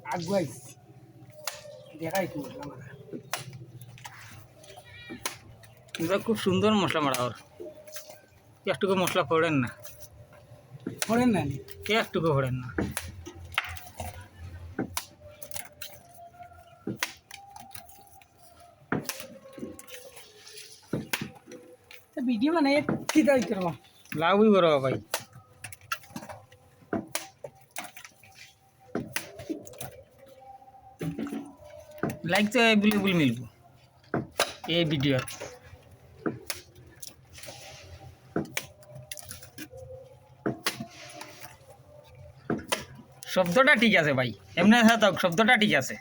আগুয়াই দেখাই তো এটা খুব সুন্দর মশলা মারা ওর একটুকু মশলা পড়েন না করেন না একটুকু পড়েন না ভিডিও বানাই কি দায়িত্ব করবা লাভই বড় ভাই লাইক তো অ্যাভেলেবল মিলব এই ভিডিও শব্দটা ঠিক আছে ভাই এমনি থাক শব্দটা ঠিক আছে